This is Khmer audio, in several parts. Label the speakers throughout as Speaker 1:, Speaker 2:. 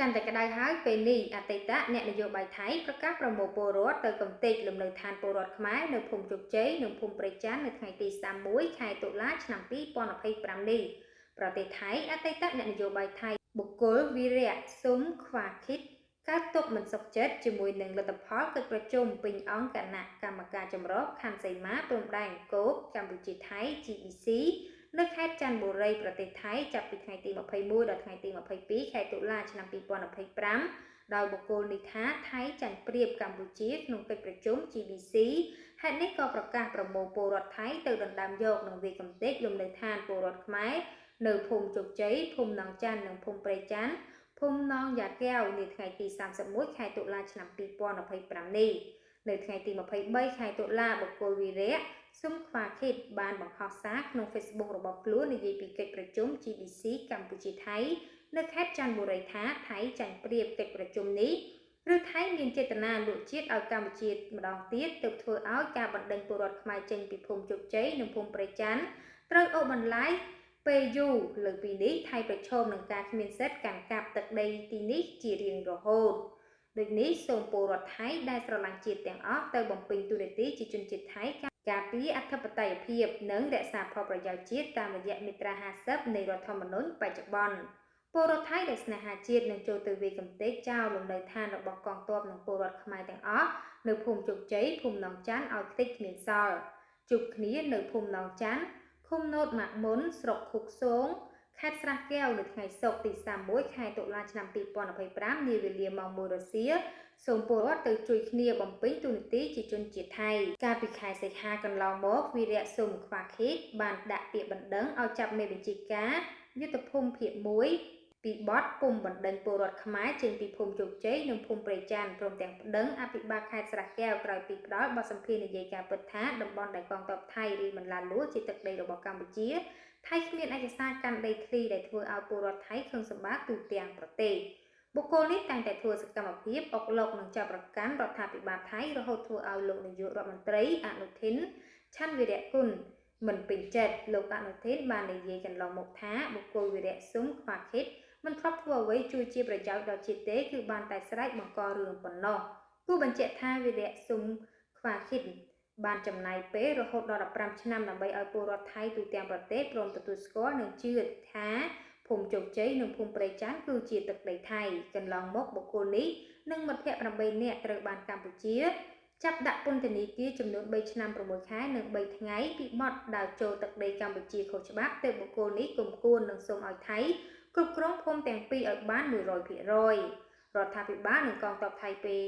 Speaker 1: កាន់តែក្តៅហើយពេលនេះអតីតអ្នកនយោបាយថៃប្រកាសប្រមូលពលរដ្ឋទៅកំទេចលំនៅឋានពលរដ្ឋខ្មែរនៅភូមិជោគជ័យនិងភូមិព្រៃច័ន្ទនៅថ្ងៃទី31ខែតុលាឆ្នាំ2025នេះប្រទេសថៃអតីតអ្នកនយោបាយថៃបុគ្គលវីរៈស៊ុំខ្វាឃីតកើតទុកមិនសុខចិត្តជាមួយនឹងលទ្ធផលកិច្ចប្រជុំពេញអង្គគណៈកម្មការចម្រុះខណ្ឌសីមាព្រំដែនគោកកម្ពុជាថៃ GBC នៅខេត្តចន្ទបុរីប្រទេសថៃចាប់ពីថ្ងៃទី21ដល់ថ្ងៃទី22ខែតុលាឆ្នាំ2025ដោយបុគ្គលនេះថាថៃចាញ់ប្រៀបកម្ពុជាក្នុងកិច្ចប្រជុំ GBC ហេតុនេះក៏ប្រកាសប្រមូលពលរដ្ឋថៃទៅដណ្ដើមយកនិងវាយកំទេចលំនៅឋានពលរដ្ឋខ្មែរនៅភូមិជោគជ័យភូមិនងច័ន្ទនិងភូមិព្រៃច័ន្ទភូមិនងយ៉ាកែវនាថ្ងៃទី31ខែតុលាឆ្នាំ2025នេះនៅថ្ងៃទី23ខែតុលាបុគ្គលវីរៈស៊ុំខ្វាឃីតបានបង្ហោះសារក្នុង Facebook របស់ខ្លួននិយាយពីកិច្ចប្រជុំ GBC កម្ពុជាថៃនៅខេត្តចន្ទបុរីថាថៃចាញ់ប្រៀបកិច្ចប្រជុំនេះឬថៃមានចេតនាលួចជាតិឲ្យកម្ពុជាម្ដងទៀតទើបធ្វើឲ្យការបណ្ដេញពលរដ្ឋខ្មែរចេញពីភូមិជោគជ័យនិងភូមិព្រៃច័ន្ទត្រូវអូសបន្លាយពេលយូរលើពីនេះថៃប្រឈមនឹងការគ្មានសិទ្ធិកាន់កាប់ទឹកដីទីនេះជារៀងរហូតដូចនេះសូមពលរដ្ឋថៃដែលស្រឡាញ់ជាតិទាំងអស់ទៅបំពេញតួនាទីជាជនជាតិថៃការពារអធិបតេយ្យភាពនិងរក្សាផលប្រយោជន៍ជាតិតាមរយៈមាត្រា50នៃរដ្ឋធម្មនុញ្ញបច្ចុប្បន្នពលរដ្ឋថៃដែលស្នេហាជាតិនឹងចូលទៅវាយកំទេចចោលលំនៅឋានរបស់កងទ័ពនិងពលរដ្ឋខ្មែរទាំងអស់នៅភូមិជោគជ័យភូមិនងច័ន្ទឲ្យខ្ទេចគ្មានសល់ជួបគ្នានៅភូមិនងច័ន្ទឃុំណូតម៉ាក់មុនស្រុកឃុកសូងខេត្តស្រះកែវនៅថ្ងៃសុក្រទី31ខែតុលាឆ្នាំ2025នាវេលាម៉ោង1រសៀលសូមពលរដ្ឋទៅជួយគ្នាបំពេញតួនាទីជាជនជាតិថៃកាលពីខែសីហាកន្លងមកវីរៈស៊ុំខ្វាឃីតបានដាក់ពាក្យបណ្ដឹងឲ្យចាប់មេបញ្ជាការយុទ្ធភូមិភាគ1ពីបទពុំបណ្ដឹងពលរដ្ឋខ្មែរចេញពីភូមិជោគជ័យនិងភូមិព្រៃច័ន្ទព្រមទាំងប្តឹងអភិបាលខេត្តស្រះកែវក្រោយពីផ្ដល់បទសម្ភាសន៍និយាយការពិតថាតំបន់ដែលកងទ័ពថៃរីបន្លាលួចជាទឹកដីរបស់កម្ពុជាថៃគ្មានឯកសារកាន់ដីធ្លីដែលធ្វើឲ្យពលរដ្ឋថៃខឹងសម្បាទូទាំងប្រទេសបុគ្គលនេះតែងតែធ្វើសកម្មភាពអុកឡុកនិងចាប់ប្រកាន់រដ្ឋាភិបាលថៃរហូតធ្វើឲ្យលោកនាយករដ្ឋមន្ត្រីអនុทิនឆាន់វីរៈគុណមិនពេញចិត្តលោកអនុทิនបាននិយាយកន្លងមកថាបុគ្គលវីរៈស៊ុំខ្វាឃីតមិនធ្លាប់ធ្វើអ្វីជួយជាប្រយោជន៍ដល់ជាតិទេគឺបានតែស្រែកបង្ករឿងប៉ុណ្ណោះគូបញ្ជាក់ថាវីរៈស៊ុំខ្វាឃីតបានចំណាយពេលរហូតដល់15ឆ្នាំដើម្បីឲ្យពលរដ្ឋថៃទូទាំងប្រទេសព្រមទទួលស្គាល់និងជឿថាភូមិជោគជ័យនិងភូមិព្រៃច័ន្ទគឺជាទឹកដីថៃកន្លងមកបុគ្គលនេះនិងមិត្តភ័ក្តិ8នាក់ត្រូវបានកម្ពុជាចាប់ដាក់ពន្ធនាគារចំនួន3ឆ្នាំ6ខែនិង3ថ្ងៃពីបទដើរចូលទឹកដីកម្ពុជាខុសច្បាប់ទើបបុគ្គលនេះគុំគួននិងសូមឲ្យថៃគ្រប់គ្រងភូមិទាំងពីរឲ្យបាន100%រដ្ឋាភិបាលនិងកងទ័ពថៃពេល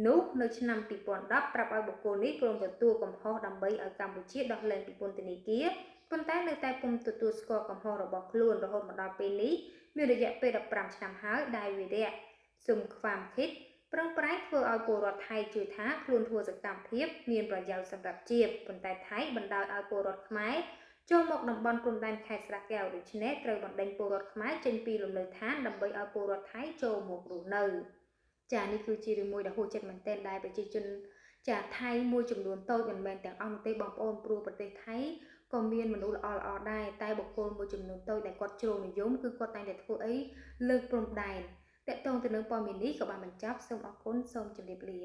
Speaker 1: នោះនៅឆ្នាំ2010ប្រាប់ឲ្យបុគ្គលនេះព្រមទទួលកំហុសដើម្បីឲ្យកម្ពុជាដោះលែងពីពន្ធនាគារប៉ុន្តែនៅតែពុំទទួលស្គាល់កំហុសរបស់ខ្លួនរហូតមកដល់ពេលនេះមានរយៈពេល15ឆ្នាំហើយដែលវីរៈស៊ុំខ្វាមឃីតប្រឹងប្រែងធ្វើឲ្យពលរដ្ឋថៃជឿថាខ្លួនធ្វើសកម្មភាពមានប្រយោជន៍សម្រាប់ជាតិប៉ុន្តែថៃបណ្ដោយឲ្យពលរដ្ឋខ្មែរចូលមកតំបន់ព្រំដែនខេត្តស្រះកែវដូច្នេះត្រូវបណ្ដេញពលរដ្ឋខ្មែរចេញពីលំនៅឋានដើម្បីឲ្យពលរដ្ឋថៃចូលមករស់នៅចានេះគឺជារឿងមួយដែលហួសចិត្តមែនទែនដែលប្រជាជនចាថៃមួយចំនួនតូចមិនមែនទាំងអស់នោះទេបងប្អូនព្រោះប្រទេសថៃក៏មានមនុស្សល្អៗដែរតែបុគ្គលមួយចំនួនតូចដែលគាត់ជ្រុលនិយមគឺគាត់តែងតែធ្វើអីលើកព្រំដែនតកតងទៅនឹងព័ត៌មាននេះក៏បានបញ្ចប់សូមអរគុណសូមជម្រាបលា